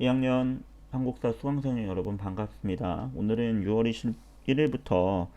2학년 한국사 수강생 여러분 반갑습니다. 오늘은 6월 21일부터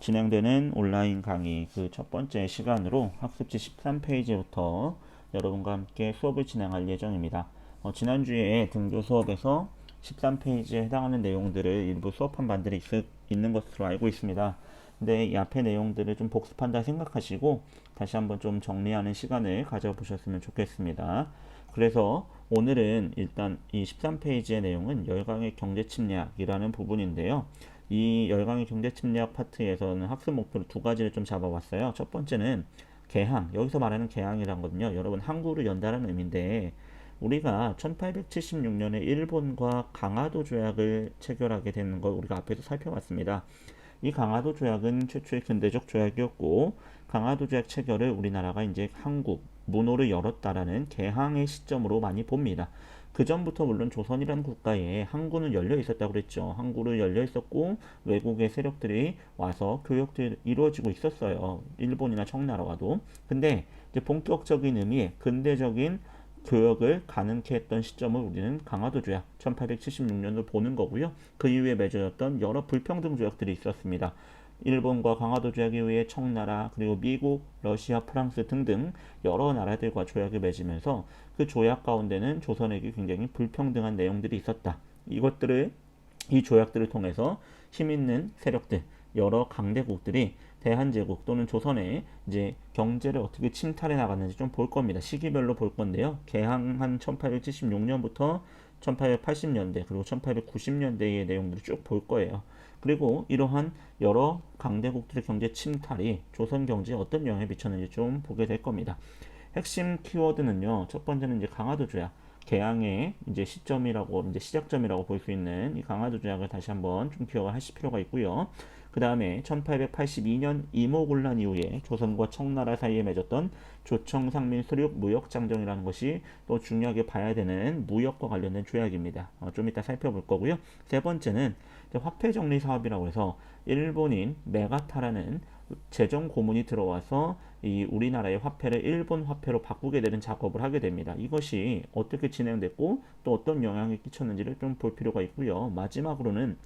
진행되는 온라인 강의 그 첫 번째 시간으로 학습지 13페이지부터 여러분과 함께 수업을 진행할 예정입니다. 지난주에 등교 수업에서 13페이지에 해당하는 내용들을 일부 수업한 반들이 있는 것으로 알고 있습니다. 근데 이 앞의 내용들을 좀 복습한다 생각하시고 다시 한번 좀 정리하는 시간을 가져보셨으면 좋겠습니다. 그래서 오늘은 일단 이 13페이지의 내용은 열강의 경제침략이라는 부분인데요. 이 열강의 경제침략 파트에서는 학습 목표를 두 가지를 좀 잡아봤어요. 첫 번째는 개항, 여기서 말하는 개항이란 거는요, 여러분 항구를 연다는 의미인데 우리가 1876년에 일본과 강화도 조약을 체결하게 되는 걸 우리가 앞에서 살펴봤습니다. 이 강화도 조약은 최초의 근대적 조약이었고 강화도 조약 체결을 우리나라가 이제 한국 문호를 열었다라는 개항의 시점으로 많이 봅니다. 그 전부터 물론 조선이라는 국가에 항구는 열려 있었다고 그랬죠. 항구를 열려 있었고 외국의 세력들이 와서 교역들이 이루어지고 있었어요. 일본이나 청나라와도. 근데 이제 본격적인 의미의 근대적인 교역을 가능케 했던 시점을 우리는 강화도 조약 1876년을 보는 거고요. 그 이후에 맺어졌던 여러 불평등 조약들이 있었습니다. 일본과 강화도 조약 이후에 청나라 그리고 미국, 러시아, 프랑스 등등 여러 나라들과 조약을 맺으면서 그 조약 가운데는 조선에게 굉장히 불평등한 내용들이 있었다. 이 조약들을 통해서 힘 있는 세력들, 여러 강대국들이 대한제국 또는 조선의 이제 경제를 어떻게 침탈해 나갔는지 좀 볼 겁니다. 시기별로 볼 건데요. 개항한 1876년부터 1880년대 그리고 1890년대의 내용들을 쭉 볼 거예요. 그리고 이러한 여러 강대국들의 경제 침탈이 조선 경제에 어떤 영향을 미쳤는지 좀 보게 될 겁니다. 핵심 키워드는요. 첫 번째는 이제 강화도 조약. 개항의 이제 시점이라고 이제 시작점이라고 볼 수 있는 이 강화도 조약을 다시 한번 좀 기억을 하실 필요가 있고요. 그 다음에 1882년 이모군란 이후에 조선과 청나라 사이에 맺었던 조청상민 수륙 무역장정이라는 것이 또 중요하게 봐야 되는 무역과 관련된 조약입니다. 좀 이따 살펴볼 거고요. 세 번째는 화폐 정리 사업이라고 해서 일본인 메가타라는 재정 고문이 들어와서 이 우리나라의 화폐를 일본 화폐로 바꾸게 되는 작업을 하게 됩니다. 이것이 어떻게 진행됐고 또 어떤 영향을 끼쳤는지를 좀 볼 필요가 있고요. 마지막으로는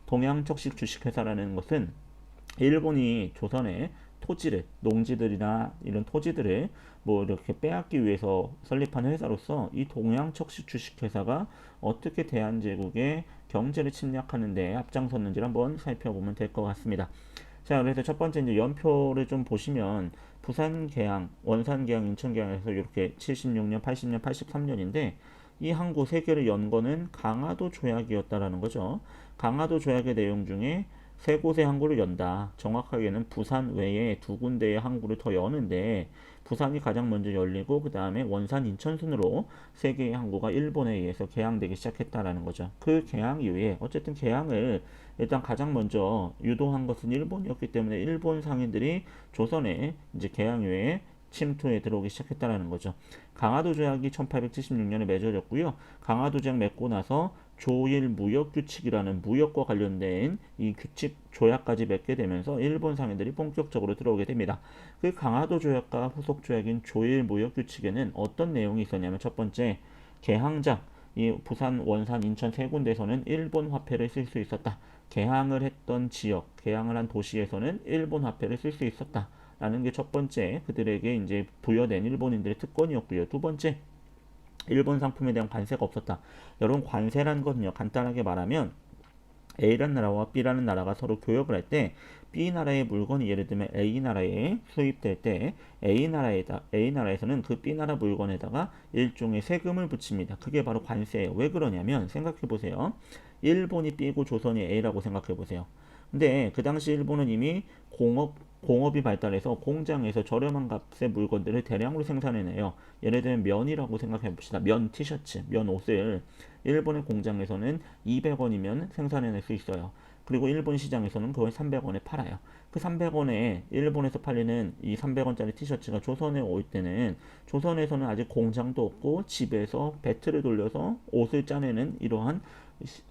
동양척식 주식회사라는 것은 일본이 조선의 토지를 농지들이나 이런 토지들을 뭐 이렇게 빼앗기 위해서 설립한 회사로서 이 동양척식 주식회사가 어떻게 대한제국의 경제를 침략하는 데 앞장섰는지를 한번 살펴보면 될 것 같습니다. 자, 그래서 첫 번째 이제 연표를 좀 보시면 부산 계양, 원산 계양, 인천 계양에서 이렇게 76년, 80년, 83년인데 이 항구 세 개를 연 거는 강화도 조약이었다라는 거죠. 강화도 조약의 내용 중에 세 곳의 항구를 연다. 정확하게는 부산 외에 두 군데의 항구를 더 여는데 부산이 가장 먼저 열리고 그 다음에 원산 인천 순으로 세 개의 항구가 일본에 의해서 개항되기 시작했다라는 거죠. 그 개항 이후에 어쨌든 개항을 일단 가장 먼저 유도한 것은 일본이었기 때문에 일본 상인들이 조선에 이제 개항 이후에 침투에 들어오기 시작했다는 거죠. 강화도 조약이 1876년에 맺어졌고요. 강화도 조약 맺고 나서 조일 무역 규칙이라는 무역과 관련된 이 규칙 조약까지 맺게 되면서 일본 상인들이 본격적으로 들어오게 됩니다. 그 강화도 조약과 후속 조약인 조일 무역 규칙에는 어떤 내용이 있었냐면 첫 번째 개항장 이 부산, 원산, 인천 세 군데에서는 일본 화폐를 쓸 수 있었다. 개항을 했던 지역, 개항을 한 도시에서는 일본 화폐를 쓸 수 있었다. 라는 게 첫 번째 그들에게 이제 부여된 일본인들의 특권이었고요. 두 번째 일본 상품에 대한 관세가 없었다. 여러분 관세라는 것은요 간단하게 말하면 A라는 나라와 B라는 나라가 서로 교역을 할 때 B 나라의 물건이 예를 들면 A 나라에 수입될 때 A 나라에서는 그 B 나라 물건에다가 일종의 세금을 붙입니다. 그게 바로 관세예요. 왜 그러냐면 생각해 보세요. 일본이 B고 조선이 A라고 생각해 보세요. 근데 그 당시 일본은 이미 공업이 발달해서 공장에서 저렴한 값의 물건들을 대량으로 생산해내요. 예를 들면 면이라고 생각해 봅시다. 면 티셔츠, 면 옷을 일본의 공장에서는 200원이면 생산해낼 수 있어요. 그리고 일본 시장에서는 그걸 300원에 팔아요. 그 300원에 일본에서 팔리는 이 300원짜리 티셔츠가 조선에 올 때는 조선에서는 아직 공장도 없고 집에서 배틀을 돌려서 옷을 짜내는 이러한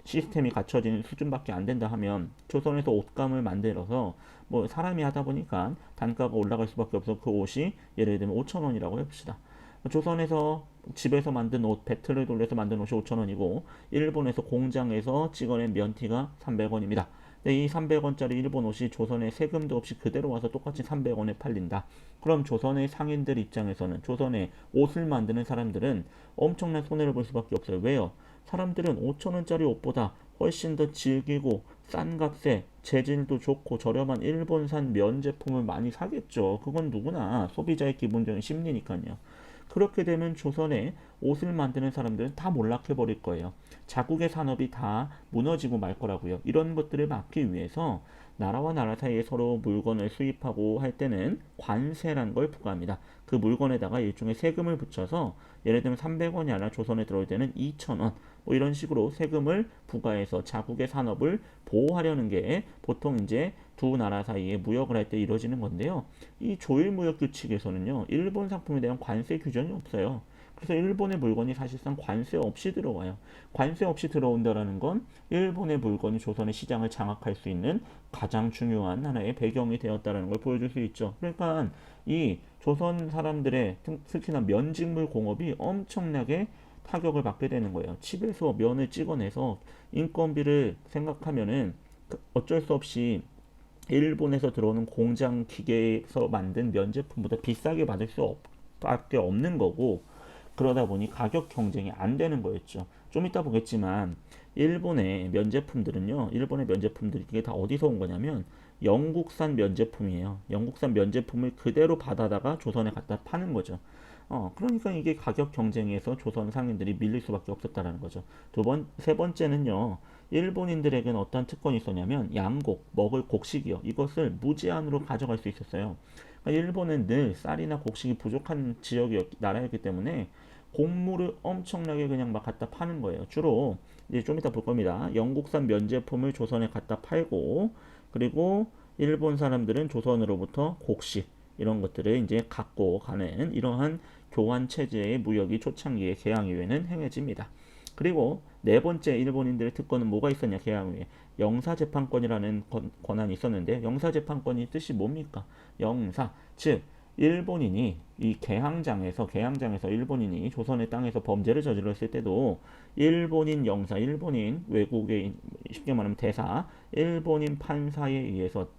시스템이 갖춰진 수준밖에 안 된다 하면 조선에서 옷감을 만들어서 뭐 사람이 하다 보니까 단가가 올라갈 수밖에 없어 그 옷이 예를 들면 5,000원이라고 해봅시다. 조선에서 집에서 만든 옷, 배틀을 돌려서 만든 옷이 5,000원이고 일본에서 공장에서 찍어낸 면티가 300원입니다. 이 300원짜리 일본 옷이 조선에 세금도 없이 그대로 와서 똑같이 300원에 팔린다. 그럼 조선의 상인들 입장에서는 조선의 옷을 만드는 사람들은 엄청난 손해를 볼 수밖에 없어요. 왜요? 사람들은 5,000원짜리 옷보다 훨씬 더 질기고 싼 값에 재질도 좋고 저렴한 일본산 면 제품을 많이 사겠죠. 그건 누구나 소비자의 기본적인 심리니까요. 그렇게 되면 조선에 옷을 만드는 사람들은 다 몰락해버릴 거예요. 자국의 산업이 다 무너지고 말 거라고요. 이런 것들을 막기 위해서 나라와 나라 사이에 서로 물건을 수입하고 할 때는 관세라는 걸 부과합니다. 그 물건에다가 일종의 세금을 붙여서 예를 들면 300원이 아니라 조선에 들어올 때는 2,000원 뭐 이런 식으로 세금을 부과해서 자국의 산업을 보호하려는 게 보통 이제 두 나라 사이에 무역을 할 때 이루어지는 건데요. 이 조일무역 규칙에서는요, 일본 상품에 대한 관세 규정이 없어요. 그래서 일본의 물건이 사실상 관세 없이 들어와요. 관세 없이 들어온다라는 건 일본의 물건이 조선의 시장을 장악할 수 있는 가장 중요한 하나의 배경이 되었다라는 걸 보여줄 수 있죠. 그러니까 이 조선 사람들의 특히나 면직물 공업이 엄청나게 타격을 받게 되는 거예요. 칩에서 면을 찍어내서 인건비를 생각하면은 어쩔 수 없이 일본에서 들어오는 공장 기계에서 만든 면 제품보다 비싸게 받을 수밖에 없는 거고 그러다 보니 가격 경쟁이 안 되는 거였죠. 좀 이따 보겠지만 일본의 면 제품들은요. 일본의 면 제품들이 이게 다 어디서 온 거냐면 영국산 면 제품이에요. 영국산 면 제품을 그대로 받아다가 조선에 갖다 파는 거죠. 그러니까 이게 가격 경쟁에서 조선 상인들이 밀릴 수밖에 없었다라는 거죠. 세 번째는요. 일본인들에게는 어떤 특권이 있었냐면 양곡, 먹을 곡식이요. 이것을 무제한으로 가져갈 수 있었어요. 그러니까 일본은 늘 쌀이나 곡식이 부족한 나라였기 때문에 곡물을 엄청나게 그냥 막 갖다 파는 거예요. 주로 이제 좀 이따 볼 겁니다. 영국산 면 제품을 조선에 갖다 팔고 그리고 일본 사람들은 조선으로부터 곡식 이런 것들을 이제 갖고 가는 이러한 교환 체제의 무역이 초창기에 개항 이후에는 행해집니다. 그리고 네 번째 일본인들의 특권은 뭐가 있었냐 개항 후에 영사재판권이라는 권한이 있었는데 영사재판권이 뜻이 뭡니까? 영사 즉 일본인이 이 개항장에서 일본인이 조선의 땅에서 범죄를 저질렀을 때도 일본인 영사, 일본인 외국의 쉽게 말하면 대사, 일본인 판사에 의해서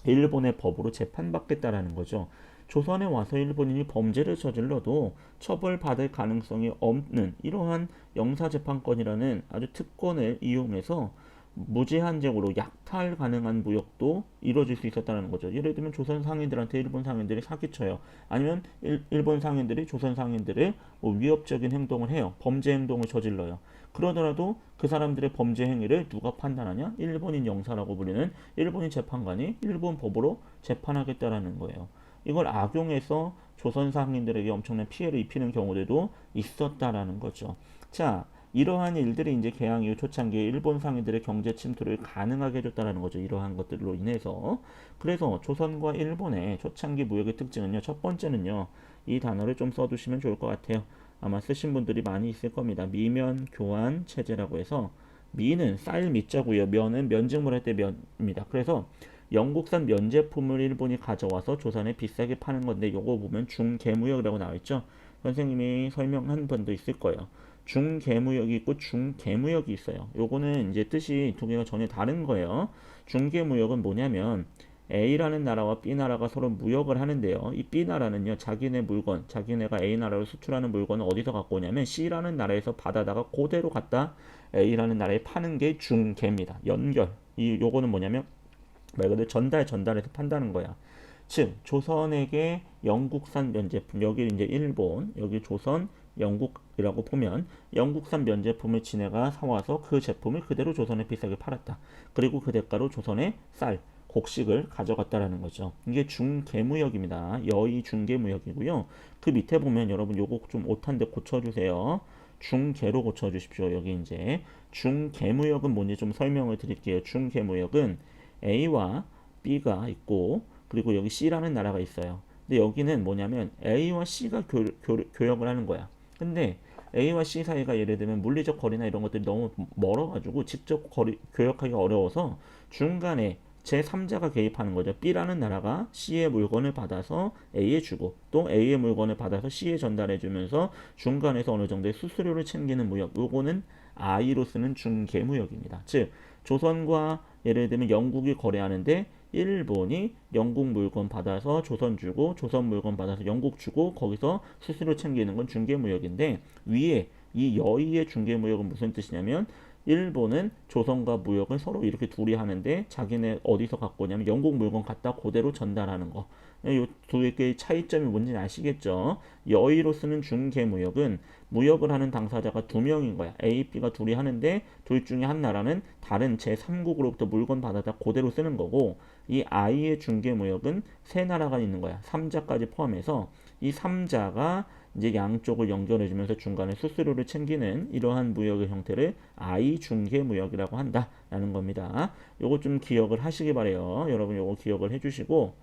일본의 법으로 재판받겠다라는 거죠. 조선에 와서 일본인이 범죄를 저질러도 처벌받을 가능성이 없는 이러한 영사재판권이라는 아주 특권을 이용해서 무제한적으로 약탈 가능한 무역도 이루어질 수 있었다는 거죠. 예를 들면 조선 상인들한테 일본 상인들이 사기쳐요. 아니면 일본 상인들이 조선 상인들의 뭐 위협적인 행동을 해요. 범죄 행동을 저질러요. 그러더라도 그 사람들의 범죄 행위를 누가 판단하냐? 일본인 영사라고 불리는 일본인 재판관이 일본 법으로 재판하겠다라는 거예요. 이걸 악용해서 조선 상인들에게 엄청난 피해를 입히는 경우들도 있었다라는 거죠. 자, 이러한 일들이 이제 개항 이후 초창기에 일본 상인들의 경제 침투를 가능하게 해줬다는 거죠. 이러한 것들로 인해서. 그래서 조선과 일본의 초창기 무역의 특징은요. 첫 번째는요. 이 단어를 좀 써두시면 좋을 것 같아요. 아마 쓰신 분들이 많이 있을 겁니다. 미면 교환 체제라고 해서 미는 쌀 미자고요. 면은 면직물 할 때 면입니다. 그래서 영국산 면 제품을 일본이 가져와서 조선에 비싸게 파는 건데 요거 보면 중개무역이라고 나와 있죠. 선생님이 설명한 분도 있을 거예요. 중개무역이 있고 중개무역이 있어요. 요거는 이제 뜻이 두 개가 전혀 다른 거예요. 중개무역은 뭐냐면 A라는 나라와 B 나라가 서로 무역을 하는데요. 이 B 나라는요, 자기네 물건, 자기네가 A 나라로 수출하는 물건을 어디서 갖고 오냐면 C라는 나라에서 받아다가 그대로 갖다 A라는 나라에 파는 게 중개입니다. 연결. 요거는 뭐냐면 말 그대로 전달해서 판다는 거야. 즉 조선에게 영국산 면제품 여기 이제 일본 여기 조선 영국이라고 보면 영국산 면제품을 지네가 사와서 그 제품을 그대로 조선에 비싸게 팔았다. 그리고 그 대가로 조선의 쌀 곡식을 가져갔다라는 거죠. 이게 중개무역입니다. 여의 중개무역이고요. 그 밑에 보면 여러분 요거 좀 오탄데 고쳐주세요. 중개로 고쳐주십시오. 여기 이제 중개무역은 뭔지 좀 설명을 드릴게요. 중개무역은 A와 B가 있고 그리고 여기 C라는 나라가 있어요. 근데 여기는 뭐냐면 A와 C가 교역을 하는 거야. 근데 A와 C 사이가 예를 들면 물리적 거리나 이런 것들이 너무 멀어가지고 직접 교역하기 어려워서 중간에 제3자가 개입하는 거죠. B라는 나라가 C의 물건을 받아서 A에 주고 또 A의 물건을 받아서 C에 전달해 주면서 중간에서 어느 정도의 수수료를 챙기는 무역. 요거는 I로 쓰는 중개무역입니다. 즉 조선과 예를 들면 영국이 거래하는데 일본이 영국 물건 받아서 조선 주고 조선 물건 받아서 영국 주고 거기서 수수료 챙기는 건 중개무역인데 위에 이 여의의 중개무역은 무슨 뜻이냐면 일본은 조선과 무역을 서로 이렇게 둘이 하는데 자기네 어디서 갖고 오냐면 영국 물건 갖다 그대로 전달하는 거. 이두 개의 차이점이 뭔지 아시겠죠? 여의로 쓰는 중개무역은 무역을 하는 당사자가 두 명인 거야. A, B가 둘이 하는데 둘 중에 한 나라는 다른 제3국으로부터 물건 받아다 그대로 쓰는 거고 이 I의 중개무역은 세 나라가 있는 거야. 3자까지 포함해서 이 3자가 이제 양쪽을 연결해주면서 중간에 수수료를 챙기는 이러한 무역의 형태를 I 중개무역이라고 한다라는 겁니다. 요거 좀 기억을 하시기 바래요. 여러분 요거 기억을 해주시고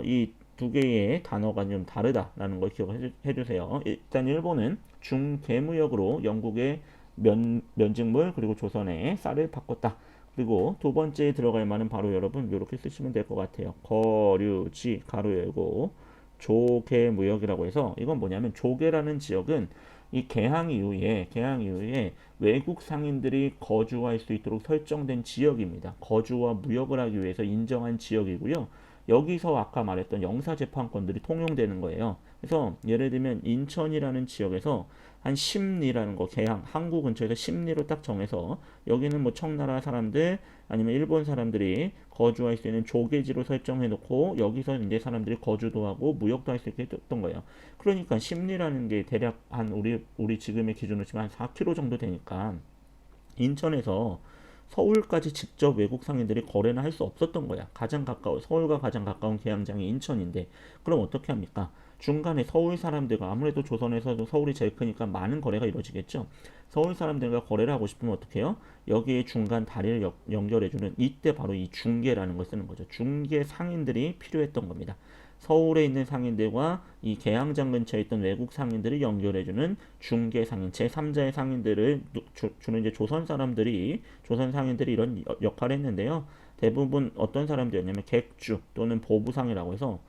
이 두 개의 단어가 좀 다르다라는 걸 기억을 해주세요. 일단 일본은 중개무역으로 영국의 면직물 그리고 조선의 쌀을 바꿨다. 그리고 두 번째에 들어갈 말은 바로 여러분 이렇게 쓰시면 될 것 같아요. 거류지 가로 열고 조개무역이라고 해서 이건 뭐냐면 조개라는 지역은 이 개항 이후에 외국 상인들이 거주할 수 있도록 설정된 지역입니다. 거주와 무역을 하기 위해서 인정한 지역이고요. 여기서 아까 말했던 영사재판권들이 통용되는 거예요. 그래서 예를 들면 인천이라는 지역에서 한 심리라는 거, 개항, 항구 근처에서 심리로 딱 정해서 여기는 뭐 청나라 사람들 아니면 일본 사람들이 거주할 수 있는 조개지로 설정해 놓고 여기서 이제 사람들이 거주도 하고 무역도 할 수 있게 했던 거예요. 그러니까 심리라는 게 대략 한 우리 지금의 기준으로 치면 한 4km 정도 되니까 인천에서 서울까지 직접 외국 상인들이 거래는 할 수 없었던 거야. 서울과 가장 가까운 개항장이 인천인데 그럼 어떻게 합니까? 중간에 서울 사람들과 아무래도 조선에서도 서울이 제일 크니까 많은 거래가 이루어지겠죠. 서울 사람들과 거래를 하고 싶으면 어떻게 해요? 여기에 중간 다리를 연결해주는 이때 바로 이 중개라는 걸 쓰는 거죠. 중개 상인들이 필요했던 겁니다. 서울에 있는 상인들과 이 개항장 근처에 있던 외국 상인들을 연결해주는 중개 상인, 제3자의 상인들을 주는 이제 조선 상인들이 이런 역할을 했는데요. 대부분 어떤 사람들이었냐면 객주 또는 보부상이라고 해서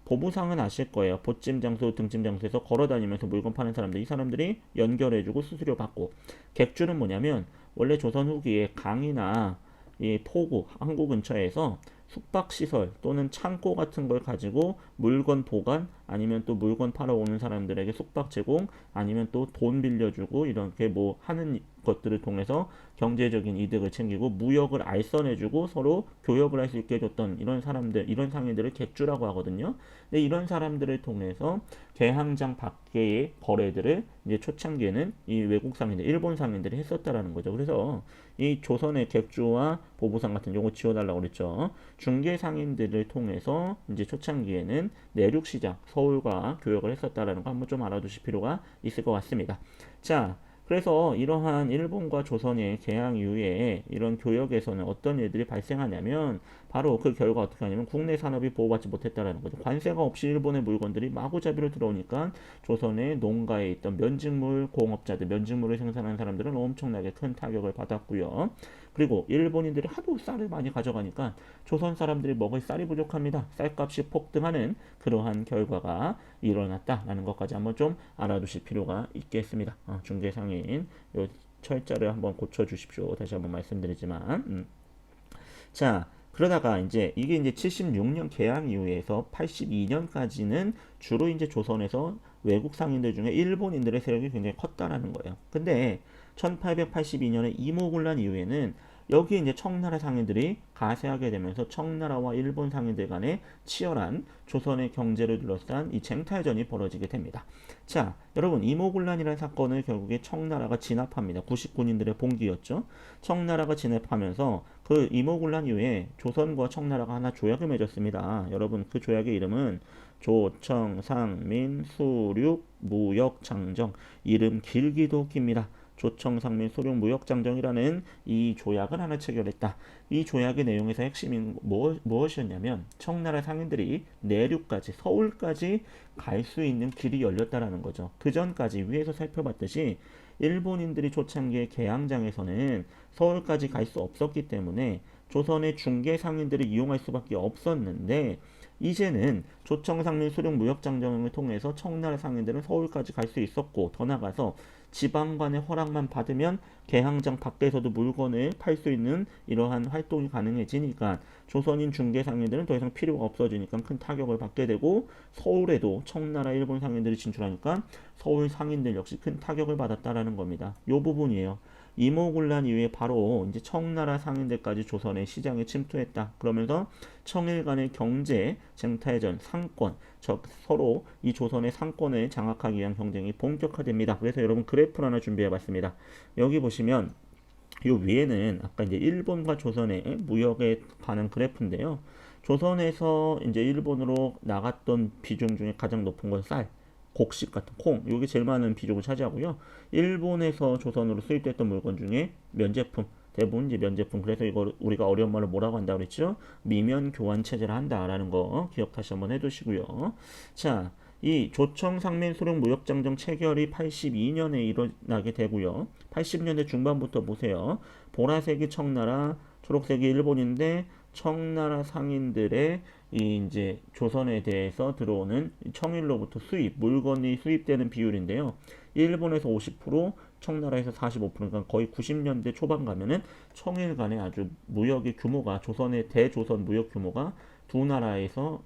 보부상은 아실 거예요. 보찜 장소, 등찜 장소에서 걸어다니면서 물건 파는 사람들, 이 사람들이 연결해주고 수수료 받고. 객주는 뭐냐면 원래 조선 후기에 강이나 이 포구, 항구 근처에서 숙박시설 또는 창고 같은 걸 가지고 물건 보관 아니면 또 물건 팔아 오는 사람들에게 숙박 제공 아니면 또 돈 빌려주고 이렇게 뭐 하는 것들을 통해서 경제적인 이득을 챙기고 무역을 알선해주고 서로 교역을 할 수 있게 해줬던 이런 사람들, 이런 상인들을 객주라고 하거든요. 근데 이런 사람들을 통해서 개항장 밖의 거래들을 이제 초창기에는 이 외국 상인들, 일본 상인들이 했었다라는 거죠. 그래서 이 조선의 객주와 보부상 같은 요거 지워달라고 그랬죠. 중개 상인들을 통해서 이제 초창기에는 내륙 시장, 서울과 교역을 했었다라는 거 한번 좀 알아두실 필요가 있을 것 같습니다. 자, 그래서 이러한 일본과 조선의 개항 이후에 이런 교역에서는 어떤 일들이 발생하냐면 바로 그 결과 어떻게 하냐면 국내 산업이 보호받지 못했다라는 거죠. 관세가 없이 일본의 물건들이 마구잡이로 들어오니까 조선의 농가에 있던 면직물 공업자들, 면직물을 생산하는 사람들은 엄청나게 큰 타격을 받았고요. 그리고 일본인들이 하도 쌀을 많이 가져가니까 조선 사람들이 먹을 쌀이 부족합니다. 쌀값이 폭등하는 그러한 결과가 일어났다라는 것까지 한번 좀 알아두실 필요가 있겠습니다. 중개상인 요 철자를 한번 고쳐주십시오. 다시 한번 말씀드리지만 자, 그러다가 이게 이제 76년 개항 이후에서 82년까지는 주로 이제 조선에서 외국 상인들 중에 일본인들의 세력이 굉장히 컸다라는 거예요. 근데 1882년에 이모군란 이후에는 여기에 이제 청나라 상인들이 가세하게 되면서 청나라와 일본 상인들 간의 치열한 조선의 경제를 둘러싼 이 쟁탈전이 벌어지게 됩니다. 자, 여러분 이모군란이라는 사건을 결국에 청나라가 진압합니다. 99인들의 봉기였죠. 청나라가 진압하면서 그 이모군란 이후에 조선과 청나라가 하나 조약을 맺었습니다. 여러분 그 조약의 이름은 조청상민 수륙 무역장정, 이름 길기도 깁니다. 조청상민 수륙 무역장정이라는 이 조약을 하나 체결했다. 이 조약의 내용에서 핵심인 무엇이었냐면 청나라 상인들이 내륙까지 서울까지 갈 수 있는 길이 열렸다라는 거죠. 그 전까지 위에서 살펴봤듯이 일본인들이 초창기에 개항장에서는 서울까지 갈 수 없었기 때문에 조선의 중개 상인들을 이용할 수밖에 없었는데 이제는 조청상민 수령 무역장정을 통해서 청나라 상인들은 서울까지 갈 수 있었고 더 나아가서 지방관의 허락만 받으면 개항장 밖에서도 물건을 팔 수 있는 이러한 활동이 가능해지니까 조선인 중개 상인들은 더 이상 필요가 없어지니까 큰 타격을 받게 되고 서울에도 청나라 일본 상인들이 진출하니까 서울 상인들 역시 큰 타격을 받았다라는 겁니다. 이 부분이에요. 이모군란 이후에 바로 이제 청나라 상인들까지 조선의 시장에 침투했다. 그러면서 청일 간의 경제 쟁탈전 상권 서로 이 조선의 상권을 장악하기 위한 경쟁이 본격화됩니다. 그래서 여러분 그래프를 하나 준비해봤습니다. 여기 보시면 이 위에는 아까 이제 일본과 조선의 무역에 관한 그래프인데요. 조선에서 이제 일본으로 나갔던 비중 중에 가장 높은 건 쌀, 곡식 같은 콩, 이게 제일 많은 비중을 차지하고요. 일본에서 조선으로 수입됐던 물건 중에 면제품, 대부분 이제 면제품. 그래서 이걸 우리가 어려운 말로 뭐라고 한다고 그랬죠? 미면 교환 체제를 한다라는 거 기억 다시 한번 해두시고요. 자, 이 조청 상민 수령 무역장정 체결이 82년에 일어나게 되고요. 80년대 중반부터 보세요. 보라색이 청나라, 초록색이 일본인데 청나라 상인들의 이 이제 조선에 대해서 들어오는 청일로부터 수입, 물건이 수입되는 비율인데요. 일본에서 50%, 청나라에서 45%, 그러니까 거의 90년대 초반 가면은 청일 간의 아주 무역의 규모가 조선의 대조선 무역 규모가 두 나라에서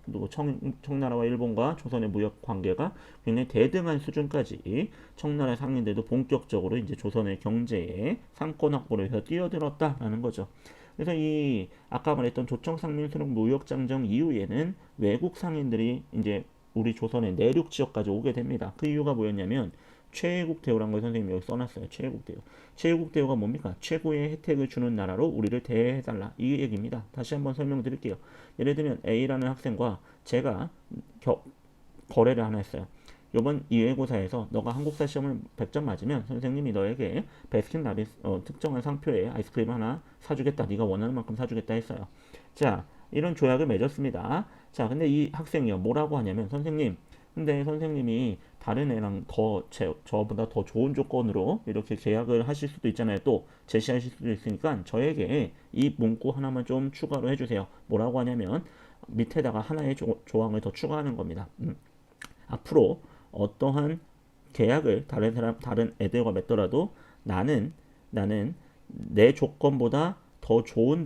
청나라와 일본과 조선의 무역 관계가 굉장히 대등한 수준까지 청나라 상인들도 본격적으로 이제 조선의 경제에 상권 확보를 해서 뛰어들었다라는 거죠. 그래서 이 아까 말했던 조청상민수령 무역장정 이후에는 외국 상인들이 이제 우리 조선의 내륙 지역까지 오게 됩니다. 그 이유가 뭐였냐면 최애국 대우라는 걸 선생님이 여기 써놨어요. 최애국 대우. 최애국 대우가 뭡니까? 최고의 혜택을 주는 나라로 우리를 대해달라. 이 얘기입니다. 다시 한번 설명드릴게요. 예를 들면 A라는 학생과 제가 거래를 하나 했어요. 이번 이외고사에서 너가 한국사 시험을 100점 맞으면 선생님이 너에게 베스킨라빈스 특정한 상표에 아이스크림 하나 사주겠다. 네가 원하는 만큼 사주겠다 했어요. 자, 이런 조약을 맺었습니다. 자, 근데 이 학생이요. 뭐라고 하냐면 선생님, 근데 선생님이 다른 애랑 저보다 더 좋은 조건으로 이렇게 계약을 하실 수도 있잖아요. 또 제시하실 수도 있으니까 저에게 이 문구 하나만 좀 추가로 해주세요. 뭐라고 하냐면 밑에다가 하나의 조항을 더 추가하는 겁니다. 앞으로 어떠한 계약을 다른 애들과 맺더라도 나는 내 조건보다 더 좋은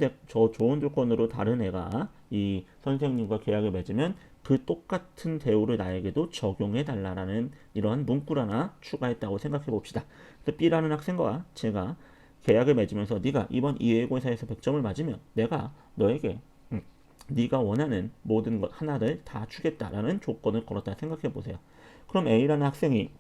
조건으로 다른 애가 이 선생님과 계약을 맺으면 그 똑같은 대우를 나에게도 적용해 달라라는 이러한 문구를 하나 추가했다고 생각해 봅시다. 그래서 B라는 학생과 제가 계약을 맺으면서 네가 이번 이외고사에서 100점을 맞으면 내가 너에게 네가 원하는 모든 것 하나를 다 주겠다라는 조건을 걸었다 생각해 보세요. 그럼 A라는 학생이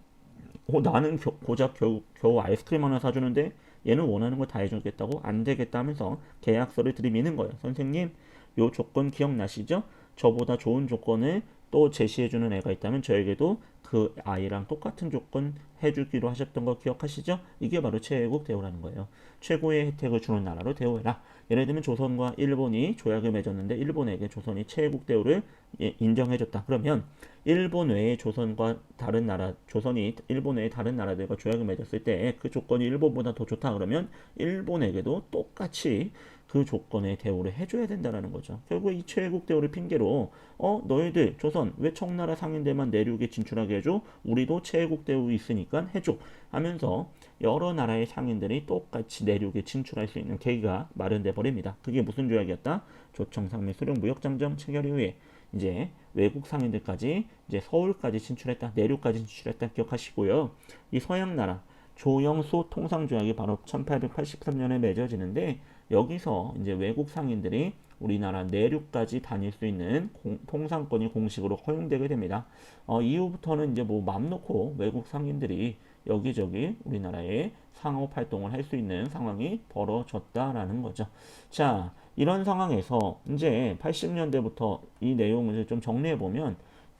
나는 고작 겨우 아이스크림 하나 사주는데 얘는 원하는 걸 다 해주겠다고 안 되겠다 하면서 계약서를 들이미는 거예요. 선생님, 요 조건 기억나시죠? 저보다 좋은 조건을 또 제시해주는 애가 있다면 저에게도 그 아이랑 똑같은 조건 해주기로 하셨던 거 기억하시죠? 이게 바로 최애국 대우라는 거예요. 최고의 혜택을 주는 나라로 대우해라. 예를 들면 조선과 일본이 조약을 맺었는데 일본에게 조선이 최애국 대우를 인정해줬다. 그러면 일본 외의 조선과 다른 나라, 조선이 일본 외의 다른 나라들과 조약을 맺었을 때 그 조건이 일본보다 더 좋다 그러면 일본에게도 똑같이 그 조건의 대우를 해줘야 된다는 거죠. 결국 이 최애국 대우를 핑계로 너희들 조선 왜 청나라 상인들만 내륙에 진출하게 해줘? 우리도 최애국 대우 있으니까 해줘 하면서 여러 나라의 상인들이 똑같이 내륙에 진출할 수 있는 계기가 마련돼 버립니다. 그게 무슨 조약이었다? 조청상민 수령 무역장정 체결 이후에 이제 외국 상인들까지 이제 서울까지 진출했다, 내륙까지 진출했다 기억하시고요. 이 서양 나라 조영수 통상조약이 바로 1883년에 맺어지는데 여기서 이제 외국 상인들이 우리나라 내륙까지 다닐 수 있는 통상권이 공식으로 허용되게 됩니다. 이후부터는 이제 뭐 맘 놓고 외국 상인들이 여기저기 우리나라에 상업 활동을 할 수 있는 상황이 벌어졌다라는 거죠. 자, 이런 상황에서 이제 80년대부터 이 내용을 좀 정리해 보면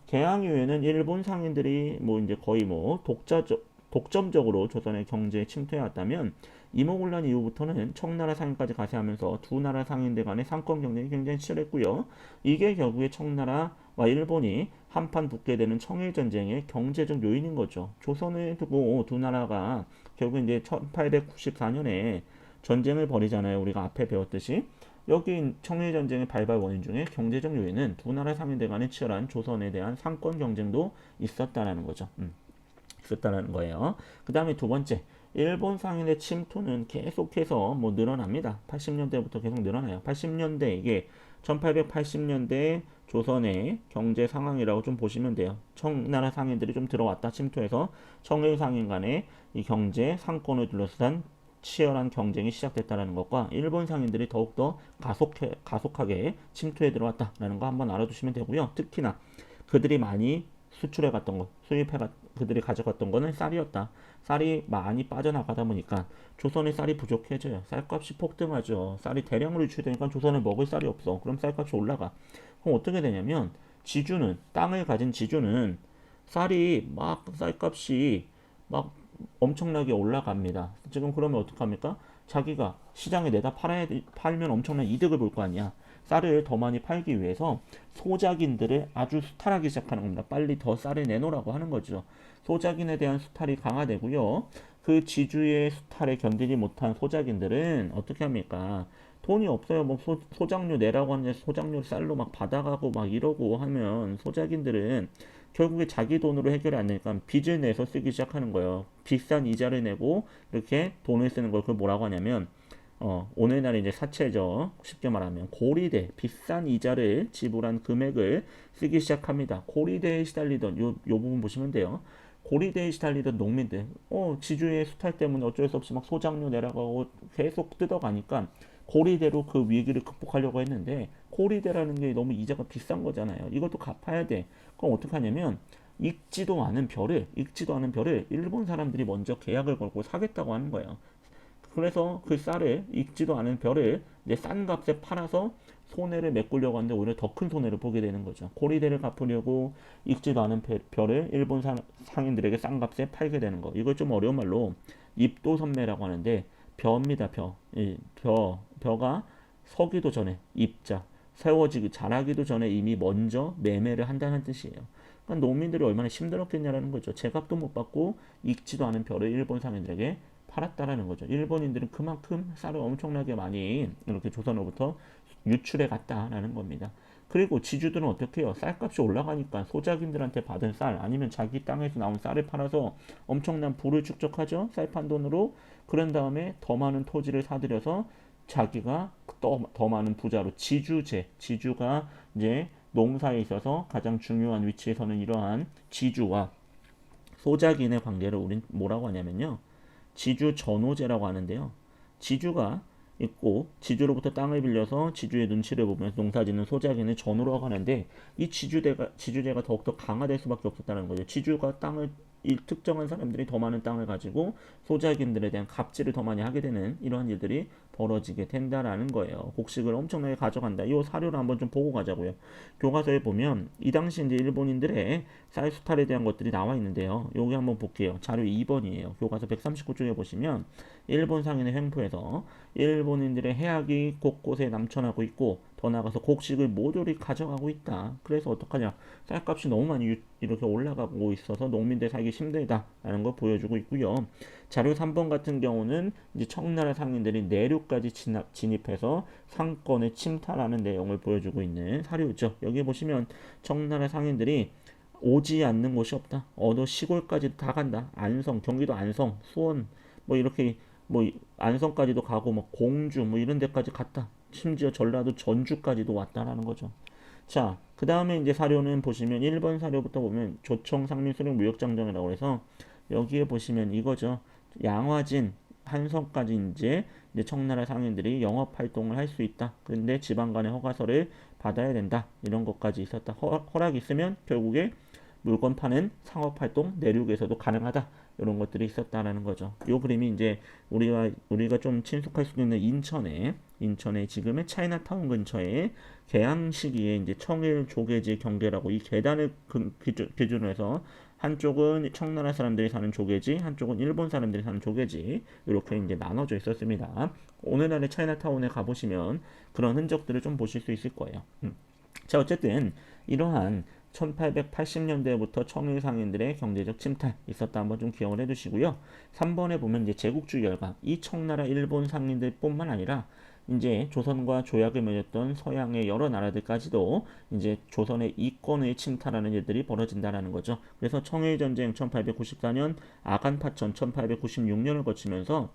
개항 이후에는 일본 상인들이 뭐 이제 거의 뭐 독점적으로 조선의 경제에 침투해왔다면 이모군란 이후부터는 청나라 상인까지 가세하면서 두 나라 상인들 간의 상권 경쟁이 굉장히 치열했고요. 이게 결국에 청나라와 일본이 한판 붙게 되는 청일전쟁의 경제적 요인인 거죠. 조선을 두고 두 나라가 결국 이제 1894년에 전쟁을 벌이잖아요. 우리가 앞에 배웠듯이. 여기 청일 전쟁의 발발 원인 중에 경제적 요인은 두 나라 상인들 간의 치열한 조선에 대한 상권 경쟁도 있었다라는 거죠. 있었다는 거예요. 그 다음에 두 번째, 일본 상인의 침투는 계속해서 뭐 늘어납니다. 80년대부터 계속 늘어나요. 80년대 이게 1880년대 조선의 경제 상황이라고 좀 보시면 돼요. 청나라 상인들이 좀 들어왔다 침투해서 청일 상인 간의 이 경제 상권을 둘러싼 치열한 경쟁이 시작됐다는 것과 일본 상인들이 더욱더 가속하게 침투해 들어왔다라는 거 한번 알아두시면 되고요. 특히나 그들이 많이 수출해 갔던 것, 그들이 가져갔던 거는 쌀이었다. 쌀이 많이 빠져나가다 보니까 조선의 쌀이 부족해져요. 쌀값이 폭등하죠. 쌀이 대량으로 유출되니까 조선에 먹을 쌀이 없어. 그럼 쌀값이 올라가. 그럼 어떻게 되냐면 땅을 가진 지주는 쌀이 막 쌀값이 막 엄청나게 올라갑니다. 지금 그러면 어떡합니까? 자기가 시장에 내다 팔면 엄청난 이득을 볼 거 아니야. 쌀을 더 많이 팔기 위해서 소작인들을 아주 수탈하기 시작하는 겁니다. 빨리 더 쌀을 내놓으라고 하는 거죠. 소작인에 대한 수탈이 강화되고요. 그 지주의 수탈에 견디지 못한 소작인들은 어떻게 합니까? 돈이 없어요. 뭐 소작료 내라고 하는데 소작료 쌀로 막 받아가고 막 이러고 하면 소작인들은 결국에 자기 돈으로 해결이 안 되니까 빚을 내서 쓰기 시작하는 거예요. 비싼 이자를 내고 이렇게 돈을 쓰는 걸 그걸 뭐라고 하냐면 오늘날 이제 사채죠. 쉽게 말하면 고리대, 비싼 이자를 지불한 금액을 쓰기 시작합니다. 고리대에 시달리던 요 부분 보시면 돼요. 고리대에 시달리던 농민들, 지주의 수탈 때문에 어쩔 수 없이 막 소장료 내라고 계속 뜯어가니까 고리대로 그 위기를 극복하려고 했는데 고리대라는 게 너무 이자가 비싼 거잖아요. 이것도 갚아야 돼. 그럼 어떻게 하냐면 익지도 않은 벼를 일본 사람들이 먼저 계약을 걸고 사겠다고 하는 거예요. 그래서 그 쌀을 익지도 않은 벼를 이제 싼 값에 팔아서 손해를 메꾸려고 하는데 오히려 더 큰 손해를 보게 되는 거죠. 고리대를 갚으려고 익지도 않은 벼를 일본 상인들에게 싼 값에 팔게 되는 거. 이걸 좀 어려운 말로 입도선매라고 하는데 벼입니다. 벼가 서기도 전에 입자 자라기도 전에 이미 먼저 매매를 한다는 뜻이에요. 그러니까 농민들이 얼마나 힘들었겠냐라는 거죠. 제값도 못 받고 익지도 않은 벼를 일본 상인들에게 팔았다라는 거죠. 일본인들은 그만큼 쌀을 엄청나게 많이 이렇게 조선으로부터 유출해 갔다라는 겁니다. 그리고 지주들은 어떻게 해요? 쌀값이 올라가니까 소작인들한테 받은 쌀 아니면 자기 땅에서 나온 쌀을 팔아서 엄청난 부를 축적하죠. 쌀판 돈으로. 그런 다음에 더 많은 토지를 사들여서 자기가 더 많은 부자로 지주가 이제 농사에 있어서 가장 중요한 위치에 서는 이러한 지주와 소작인의 관계를 우린 뭐라고 하냐면요. 지주 전호제라고 하는데요. 지주가 있고 지주로부터 땅을 빌려서 지주의 눈치를 보면서 농사짓는 소작인을 전호라고 하는데 이 지주제가 더욱더 강화될 수밖에 없었다는 거죠. 지주가 땅을 이 특정한 사람들이 더 많은 땅을 가지고 소작인들에 대한 갑질을 더 많이 하게 되는 이러한 일들이 벌어지게 된다라는 거예요. 곡식을 엄청나게 가져간다. 이 사료를 한번 좀 보고 가자고요. 교과서에 보면 이 당시 이제 일본인들의 쌀 수탈에 대한 것들이 나와 있는데요. 여기 한번 볼게요. 자료 2번이에요. 교과서 139쪽에 보시면 일본 상인의 횡포에서 일본인들의 해악이 곳곳에 남천하고 있고 더 나아가서 곡식을 모조리 가져가고 있다. 그래서 어떡하냐? 쌀값이 너무 많이 이렇게 올라가고 있어서 농민들 살기 힘들다라는 걸 보여주고 있고요. 자료 3번 같은 경우는 이제 청나라 상인들이 내륙까지 진입해서 상권을 침탈하는 내용을 보여주고 있는 사료죠. 여기 보시면 청나라 상인들이 오지 않는 곳이 없다. 어느 시골까지 다 간다. 경기도 안성, 수원, 뭐 이렇게 뭐 안성까지도 가고 뭐 공주 뭐 이런 데까지 갔다. 심지어 전라도 전주까지도 왔다라는 거죠. 자, 그 다음에 이제 사료는 보시면 1번 사료부터 보면 조청 상민 수령 무역장정이라고 해서 여기에 보시면 이거죠. 양화진 한성까지 이제 청나라 상인들이 영업 활동을 할 수 있다. 그런데 지방 간의 허가서를 받아야 된다. 이런 것까지 있었다. 허락이 있으면 결국에 물건 파는 상업 활동 내륙에서도 가능하다. 이런 것들이 있었다라는 거죠. 요 그림이 이제 우리가 좀 친숙할 수 있는 인천의 지금의 차이나타운 근처에 개항 시기에 이제 청일 조계지 경계라고 이 계단을 기준으로 해서 한쪽은 청나라 사람들이 사는 조계지, 한쪽은 일본 사람들이 사는 조계지 이렇게 이제 나눠져 있었습니다. 오늘날의 차이나타운에 가보시면 그런 흔적들을 좀 보실 수 있을 거예요. 자, 어쨌든 이러한 1880년대부터 청일 상인들의 경제적 침탈 있었다 한번 좀 기억을 해두시고요. 3번에 보면 이제 제국주의 열강, 이 청나라 일본 상인들뿐만 아니라 이제 조선과 조약을 맺었던 서양의 여러 나라들까지도 이제 조선의 이권을 침탈하는 일들이 벌어진다라는 거죠. 그래서 청일전쟁 1894년, 아간파천 1896년을 거치면서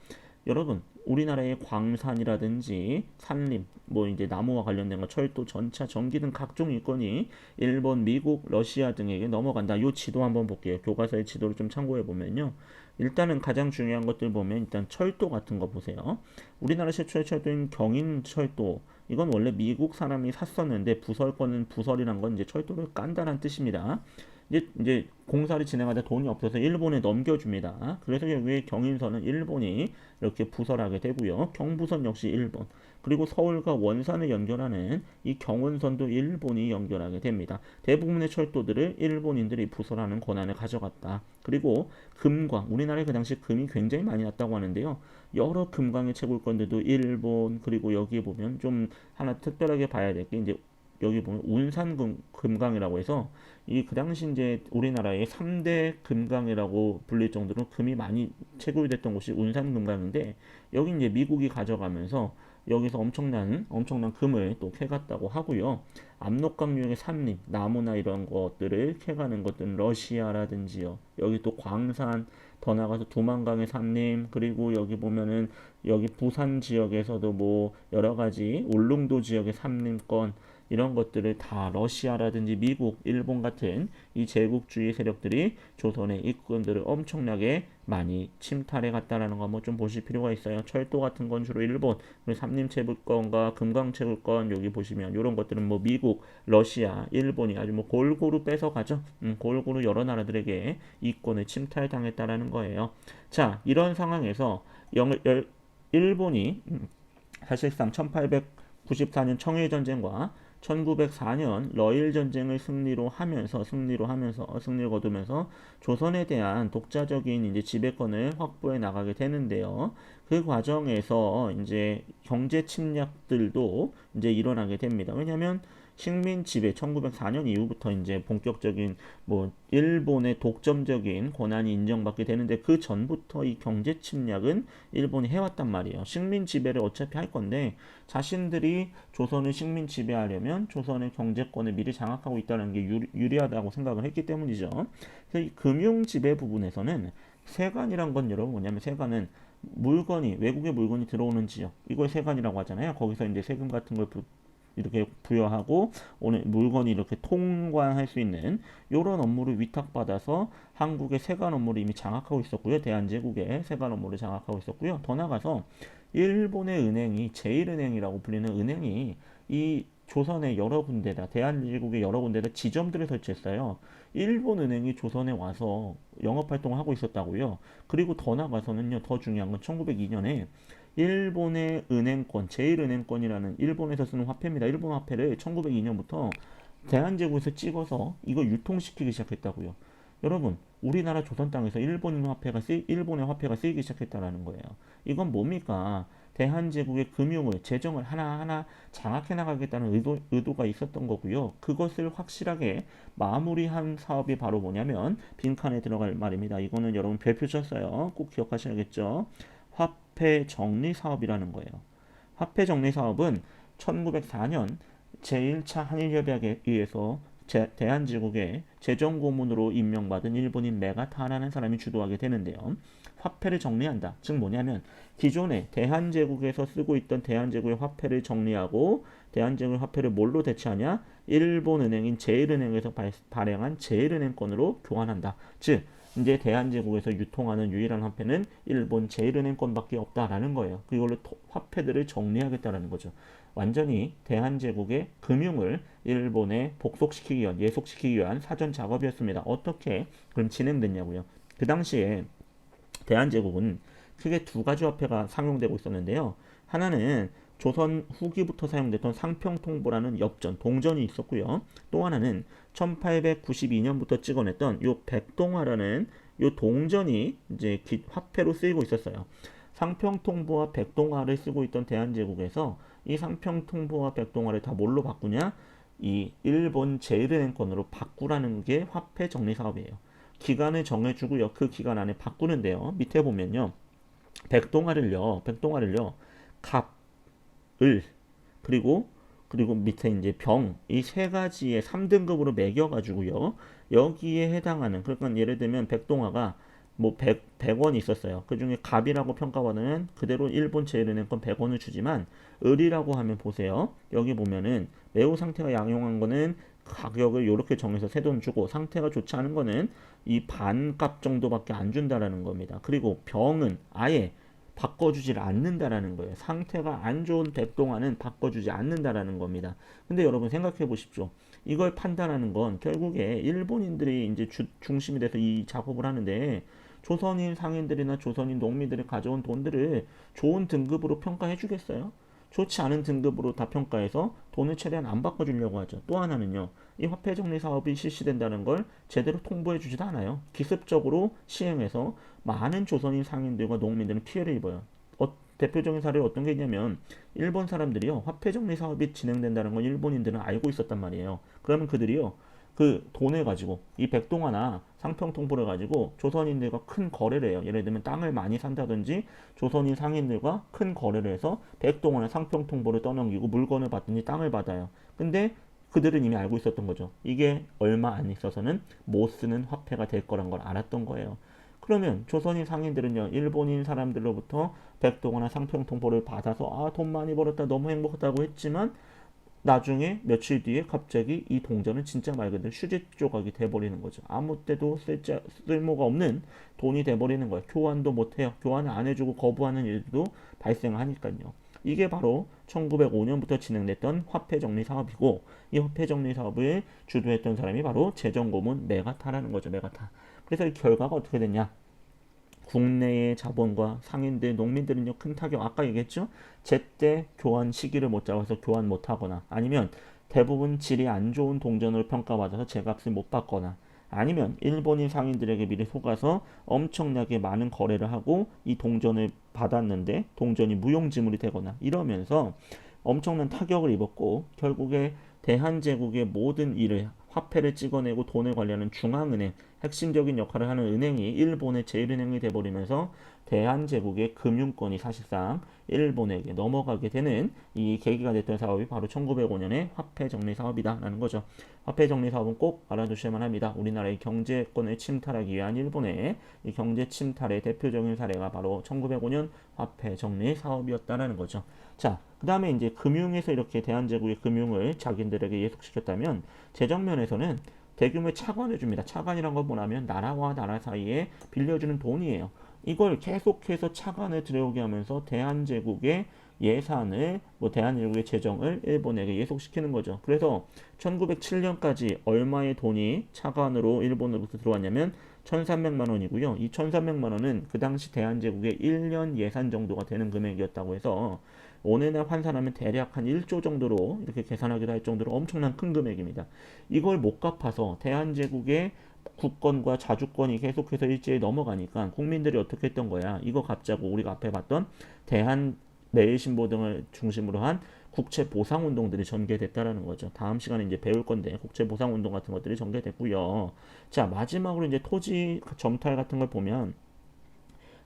여러분 우리나라의 광산이라든지 산림, 뭐 이제 나무와 관련된 거, 철도, 전차, 전기 등 각종 일권이 일본, 미국, 러시아 등에게 넘어간다. 요 지도 한번 볼게요. 교과서의 지도를 좀 참고해 보면요. 일단은 가장 중요한 것들 보면 일단 철도 같은 거 보세요. 우리나라 최초의 철도인 경인철도, 이건 원래 미국 사람이 샀었는데 부설권은, 부설이란 건 이제 철도를 깐다는 뜻입니다. 이제 공사를 진행하다 돈이 없어서 일본에 넘겨줍니다. 그래서 여기 경인선은 일본이 이렇게 부설하게 되고요. 경부선 역시 일본. 그리고 서울과 원산을 연결하는 이 경운선도 일본이 연결하게 됩니다. 대부분의 철도들을 일본인들이 부설하는 권한을 가져갔다. 그리고 금광, 우리나라에 그 당시 금이 굉장히 많이 났다고 하는데요. 여러 금광의 채굴권들도 일본, 그리고 여기에 보면 좀 하나 특별하게 봐야 될 게 이제 여기 보면 운산 금강이라고 해서 이 그 당시 이제 우리나라의 3대 금강이라고 불릴 정도로 금이 많이 채굴됐던 곳이 운산 금강인데, 여기 이제 미국이 가져가면서 여기서 엄청난 금을 또 캐갔다고 하고요. 압록강 유역의 산림, 나무나 이런 것들을 캐가는 것들은 러시아라든지요. 여기 또 광산, 더 나가서 두만강의 산림, 그리고 여기 보면은 여기 부산 지역에서도 뭐 여러 가지 울릉도 지역의 산림권, 이런 것들을 다 러시아라든지 미국, 일본 같은 이 제국주의 세력들이 조선의 이권들을 엄청나게 많이 침탈해 갔다라는 거 한번 좀 보실 필요가 있어요. 철도 같은 건 주로 일본, 그리고 삼림채굴권과 금강채굴권 여기 보시면 이런 것들은 뭐 미국, 러시아, 일본이 아주 뭐 골고루 뺏어가죠. 골고루 여러 나라들에게 이권을 침탈당했다라는 거예요. 자, 이런 상황에서 일본이 사실상 1894년 청일전쟁과 1904년 러일 전쟁을 승리를 거두면서 조선에 대한 독자적인 이제 지배권을 확보해 나가게 되는데요. 그 과정에서 이제 경제 침략들도 이제 일어나게 됩니다. 왜냐하면 식민 지배 1904년 이후부터 이제 본격적인 뭐 일본의 독점적인 권한이 인정받게 되는데, 그 전부터 이 경제 침략은 일본이 해왔단 말이에요. 식민 지배를 어차피 할 건데 자신들이 조선을 식민 지배하려면 조선의 경제권을 미리 장악하고 있다는 게 유리하다고 생각을 했기 때문이죠. 그래서 이 금융 지배 부분에서는 세관이란 건 여러분 뭐냐면, 세관은 물건이, 외국의 물건이 들어오는 지역, 이걸 세관이라고 하잖아요. 거기서 이제 세금 같은 걸 이렇게 부여하고 오늘 물건이 이렇게 통관할 수 있는 이런 업무를 위탁받아서 한국의 세관 업무를 이미 장악하고 있었고요. 대한제국의 세관 업무를 장악하고 있었고요. 더 나가서 일본의 은행이, 제일은행이라고 불리는 은행이 이 조선의 여러 군데다, 대한제국의 여러 군데다 지점들을 설치했어요. 일본 은행이 조선에 와서 영업활동을 하고 있었다고요. 그리고 더 나가서는요, 더 중요한 건 1902년에 일본의 은행권, 제일은행권이라는 일본에서 쓰는 화폐입니다. 일본 화폐를 1902년부터 대한제국에서 찍어서 이거 유통시키기 시작했다고요. 여러분, 우리나라 조선 땅에서 일본의 화폐가 쓰이기 시작했다라는 거예요. 이건 뭡니까? 대한제국의 금융을, 재정을 하나하나 장악해 나가겠다는 의도가 있었던 거고요. 그것을 확실하게 마무리한 사업이 바로 뭐냐면 빈칸에 들어갈 말입니다. 이거는 여러분 별표 쳤어요. 꼭 기억하셔야겠죠. 화폐 정리 사업이라는 거예요. 화폐 정리 사업은 1904년 제1차 한일협약에 의해서 대한제국의 재정고문으로 임명받은 일본인 메가타라는 사람이 주도하게 되는데요. 화폐를 정리한다. 즉 뭐냐면 기존에 대한제국에서 쓰고 있던 대한제국의 화폐를 정리하고, 대한제국의 화폐를 뭘로 대체하냐? 일본은행인 제일은행에서 발행한 제일은행권으로 교환한다. 즉 이제 대한제국에서 유통하는 유일한 화폐는 일본 제일은행권밖에 없다라는 거예요. 그걸로 화폐들을 정리하겠다라는 거죠. 완전히 대한제국의 금융을 일본에 복속시키기 위한, 예속시키기 위한 사전 작업이었습니다. 어떻게 그럼 진행됐냐고요. 그 당시에 대한제국은 크게 두 가지 화폐가 상용되고 있었는데요. 하나는 조선 후기부터 사용됐던 상평통보라는 엽전, 동전이 있었고요. 또 하나는 1892년부터 찍어냈던 요 백동화라는 요 동전이 이제 화폐로 쓰이고 있었어요. 상평통보와 백동화를 쓰고 있던 대한제국에서 이 상평통보와 백동화를 다 뭘로 바꾸냐? 이 일본 제일은행권으로 바꾸라는 게 화폐 정리 사업이에요. 기간을 정해주고요. 그 기간 안에 바꾸는데요. 밑에 보면요. 백동화를요. 갑, 을, 그리고 밑에 이제 병, 이 세 가지의 3등급으로 매겨가지고요. 여기에 해당하는, 그러니까 예를 들면 백동화가 뭐 100원이 있었어요. 그 중에 갑이라고 평가받으면 그대로 일본 제일은행권 100원을 주지만 을이라고 하면 보세요. 여기 보면은 매우 상태가 양용한 거는 가격을 이렇게 정해서 세 돈 주고 상태가 좋지 않은 거는 이 반값 정도밖에 안 준다라는 겁니다. 그리고 병은 아예 바꿔주질 않는다라는 거예요. 상태가 안 좋은 백동화는 바꿔주지 않는다라는 겁니다. 근데 여러분 생각해 보십시오. 이걸 판단하는 건 결국에 일본인들이 이제 중심이 돼서 이 작업을 하는데 조선인 상인들이나 조선인 농민들이 가져온 돈들을 좋은 등급으로 평가해 주겠어요? 좋지 않은 등급으로 다 평가해서 돈을 최대한 안 바꿔주려고 하죠. 또 하나는요. 이 화폐 정리 사업이 실시된다는 걸 제대로 통보해 주지도 않아요. 기습적으로 시행해서 많은 조선인 상인들과 농민들은 피해를 입어요. 대표적인 사례가 어떤 게 있냐면 일본 사람들이요. 화폐 정리 사업이 진행된다는 건 일본인들은 알고 있었단 말이에요. 그러면 그들이요. 그 돈을 가지고 이 백동화나 상평 통보를 가지고 조선인들과 큰 거래를 해요. 예를 들면 땅을 많이 산다든지 조선인 상인들과 큰 거래를 해서 백동화나 상평 통보를 떠넘기고 물건을 받든지 땅을 받아요. 근데 그들은 이미 알고 있었던 거죠. 이게 얼마 안 있어서는 못 쓰는 화폐가 될 거란 걸 알았던 거예요. 그러면 조선인 상인들은요, 일본인 사람들로부터 백동화나 상평 통보를 받아서 돈 많이 벌었다, 너무 행복하다고 했지만 나중에 며칠 뒤에 갑자기 이 동전은 진짜 말 그대로 휴지 조각이 돼버리는 거죠. 아무 때도 쓸모가 없는 돈이 돼버리는 거예요. 교환도 못해요. 교환을 안 해주고 거부하는 일도 발생하니까요. 이게 바로 1905년부터 진행됐던 화폐 정리 사업이고 이 화폐 정리 사업을 주도했던 사람이 바로 재정고문 메가타라는 거죠. 메가타. 그래서 이 결과가 어떻게 됐냐? 국내의 자본과 상인들, 농민들은요 큰 타격. 아까 얘기했죠? 제때 교환 시기를 못 잡아서 교환 못 하거나 아니면 대부분 질이 안 좋은 동전으로 평가받아서 제값을 못 받거나 아니면 일본인 상인들에게 미리 속아서 엄청나게 많은 거래를 하고 이 동전을 받았는데 동전이 무용지물이 되거나 이러면서 엄청난 타격을 입었고 결국에 대한제국의 모든 일을 화폐를 찍어내고 돈을 관리하는 중앙은행 핵심적인 역할을 하는 은행이 일본의 제일은행이 돼버리면서 대한제국의 금융권이 사실상 일본에게 넘어가게 되는 이 계기가 됐던 사업이 바로 1905년의 화폐 정리 사업이다라는 거죠. 화폐 정리 사업은 꼭 알아두셔야만 합니다. 우리나라의 경제권을 침탈하기 위한 일본의 이 경제 침탈의 대표적인 사례가 바로 1905년 화폐 정리 사업이었다라는 거죠. 자, 그 다음에 이제 금융에서 이렇게 대한제국의 금융을 자기들에게 예속시켰다면 재정면에서는 대규모의 차관을 줍니다. 차관이란 건 뭐냐면 나라와 나라 사이에 빌려주는 돈이에요. 이걸 계속해서 차관을 들여오게 하면서 대한제국의 예산을 대한제국의 재정을 일본에게 예속시키는 거죠. 그래서 1907년까지 얼마의 돈이 차관으로 일본으로부터 들어왔냐면 1,300만 원이고요. 이 1,300만 원은 그 당시 대한제국의 1년 예산 정도가 되는 금액이었다고 해서 오늘날 환산하면 대략 한 1조 정도로 이렇게 계산하기도 할 정도로 엄청난 큰 금액입니다. 이걸 못 갚아서 대한제국의 국권과 자주권이 계속해서 일제히 넘어가니까 국민들이 어떻게 했던 거야? 이거 갚자고 우리가 앞에 봤던 대한 매일신보 등을 중심으로 한 국채 보상 운동들이 전개됐다라는 거죠. 다음 시간에 이제 배울 건데 국채 보상 운동 같은 것들이 전개됐고요. 자, 마지막으로 이제 토지 점탈 같은 걸 보면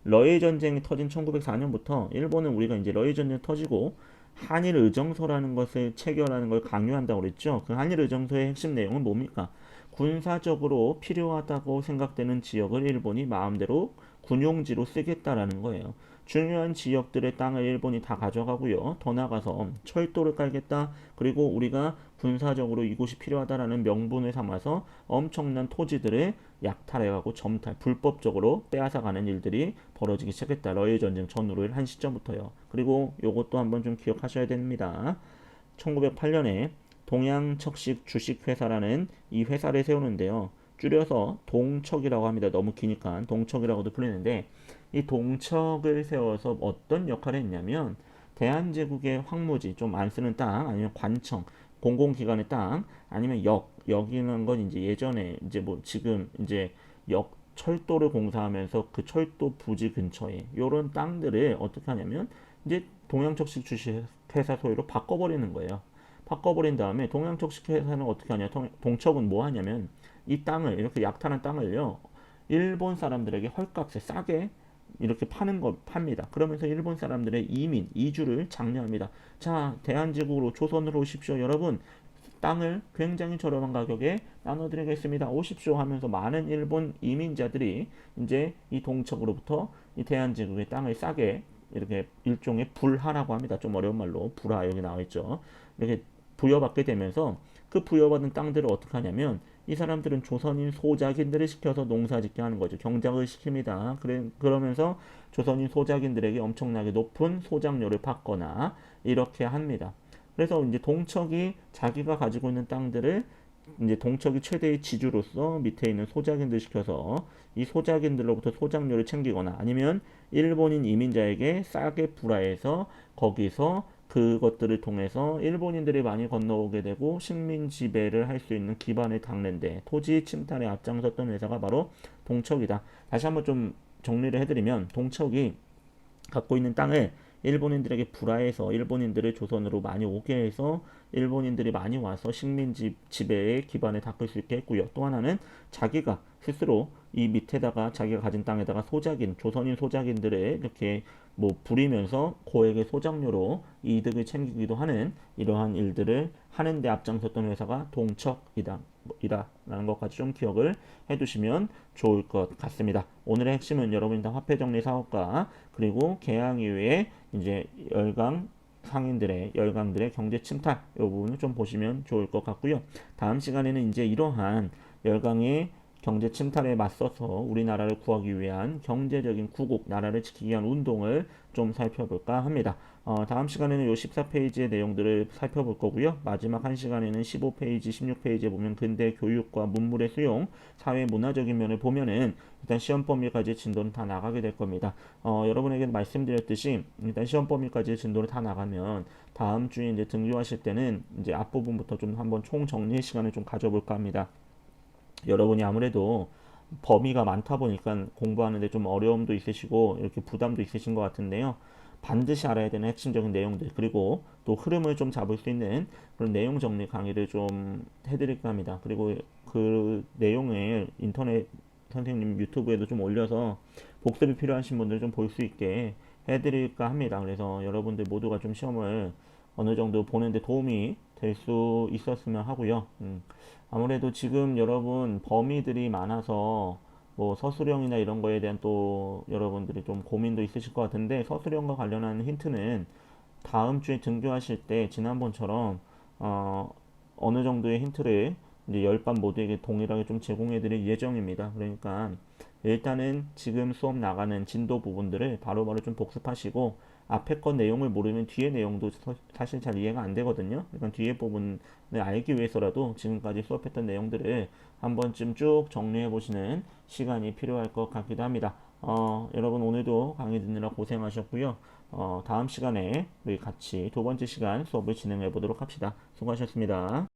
러일 전쟁이 터진 1904년부터 일본은 우리가 이제 러일 전쟁 터지고 한일 의정서라는 것을 체결하는 걸 강요한다고 그랬죠. 그 한일 의정서의 핵심 내용은 뭡니까? 군사적으로 필요하다고 생각되는 지역을 일본이 마음대로 군용지로 쓰겠다라는 거예요. 중요한 지역들의 땅을 일본이 다 가져가고요. 더 나가서 철도를 깔겠다. 그리고 우리가 군사적으로 이곳이 필요하다라는 명분을 삼아서 엄청난 토지들을 약탈해가고 점탈, 불법적으로 빼앗아가는 일들이 벌어지기 시작했다. 러일 전쟁 전후를 한 시점부터요. 그리고 요것도 한번 좀 기억하셔야 됩니다. 1908년에 동양척식 주식회사라는 이 회사를 세우는데요. 줄여서 동척이라고 합니다. 너무 기니까 동척이라고도 불리는데 이 동척을 세워서 어떤 역할을 했냐면 대한제국의 황무지 좀 안 쓰는 땅 아니면 관청 공공기관의 땅 아니면 역이라는 건 이제 예전에 이제 지금 이제 역 철도를 공사하면서 그 철도 부지 근처에 이런 땅들을 어떻게 하냐면 이제 동양척식 주식회사 소유로 바꿔버리는 거예요. 바꿔버린 다음에 동양척 시켜서는 어떻게 하냐. 동척은 뭐 하냐면 이 땅을 이렇게 약탈한 땅을요 일본 사람들에게 헐값에 싸게 이렇게 팝니다. 그러면서 일본 사람들의 이민, 이주를 장려합니다. 자, 대한제국으로 조선으로 오십시오. 여러분, 땅을 굉장히 저렴한 가격에 나눠드리겠습니다. 오십시오 하면서 많은 일본 이민자들이 이제 이 동척으로부터 이 대한제국의 땅을 싸게 이렇게 일종의 불하라고 합니다. 좀 어려운 말로 불하 여기 나와 있죠. 이렇게 부여받게 되면서 그 부여받은 땅들을 어떻게 하냐면 이 사람들은 조선인 소작인들을 시켜서 농사짓게 하는 거죠. 경작을 시킵니다. 그러면서 조선인 소작인들에게 엄청나게 높은 소작료를 받거나 이렇게 합니다. 그래서 이제 동척이 자기가 가지고 있는 땅들을 이제 동척이 최대의 지주로서 밑에 있는 소작인들 시켜서 이 소작인들로부터 소작료를 챙기거나 아니면 일본인 이민자에게 싸게 불화해서 거기서 그것들을 통해서 일본인들이 많이 건너오게 되고 식민 지배를 할 수 있는 기반을 닦는데 토지 침탈에 앞장섰던 회사가 바로 동척이다. 다시 한번 좀 정리를 해드리면 동척이 갖고 있는 땅을 일본인들에게 불화해서 일본인들을 조선으로 많이 오게 해서 일본인들이 많이 와서 식민지 지배의 기반을 닦을 수 있게 했고요. 또 하나는 자기가 스스로 이 밑에다가 자기가 가진 땅에다가 소작인, 조선인 소작인들을 이렇게 뭐 부리면서 고액의 소작료로 이득을 챙기기도 하는 이러한 일들을 하는데 앞장섰던 회사가 동척이다. 라는 것까지 좀 기억을 해두시면 좋을 것 같습니다. 오늘의 핵심은 여러분이 다 화폐정리 사업과 그리고 개항 이후에 이제 열강들의 경제 침탈 이 부분을 좀 보시면 좋을 것 같고요. 다음 시간에는 이제 이러한 열강의 경제 침탈에 맞서서 우리나라를 구하기 위한 경제적인 구국, 나라를 지키기 위한 운동을 좀 살펴볼까 합니다. 다음 시간에는 요 14페이지의 내용들을 살펴볼 거고요. 마지막 한 시간에는 15페이지, 16페이지에 보면 근대 교육과 문물의 수용, 사회 문화적인 면을 보면은 일단 시험 범위까지 진도는 다 나가게 될 겁니다. 여러분에게 말씀드렸듯이 일단 시험 범위까지 진도를 다 나가면 다음 주에 이제 등교하실 때는 이제 앞부분부터 좀 한번 총 정리의 시간을 좀 가져볼까 합니다. 여러분이 아무래도 범위가 많다 보니까 공부하는데 좀 어려움도 있으시고 이렇게 부담도 있으신 것 같은데요. 반드시 알아야 되는 핵심적인 내용들 그리고 또 흐름을 좀 잡을 수 있는 그런 내용 정리 강의를 좀 해드릴까 합니다. 그리고 그 내용을 인터넷 선생님 유튜브에도 좀 올려서 복습이 필요하신 분들 좀 볼 수 있게 해드릴까 합니다. 그래서 여러분들 모두가 좀 시험을 어느 정도 보는데 도움이 될 수 있었으면 하고요. 아무래도 지금 여러분 범위들이 많아서 뭐 서술형이나 이런 거에 대한 또 여러분들이 좀 고민도 있으실 것 같은데 서술형과 관련한 힌트는 다음 주에 등교하실 때 지난번처럼 어느 정도의 힌트를 이제 10반 모두에게 동일하게 좀 제공해 드릴 예정입니다. 그러니까 일단은 지금 수업 나가는 진도 부분들을 바로바로 좀 복습하시고 앞에 건 내용을 모르면 뒤에 내용도 사실 잘 이해가 안 되거든요. 그러니까 뒤에 부분을 알기 위해서라도 지금까지 수업했던 내용들을 한 번쯤 쭉 정리해 보시는 시간이 필요할 것 같기도 합니다. 여러분 오늘도 강의 듣느라 고생하셨고요. 다음 시간에 우리 같이 두 번째 시간 수업을 진행해 보도록 합시다. 수고하셨습니다.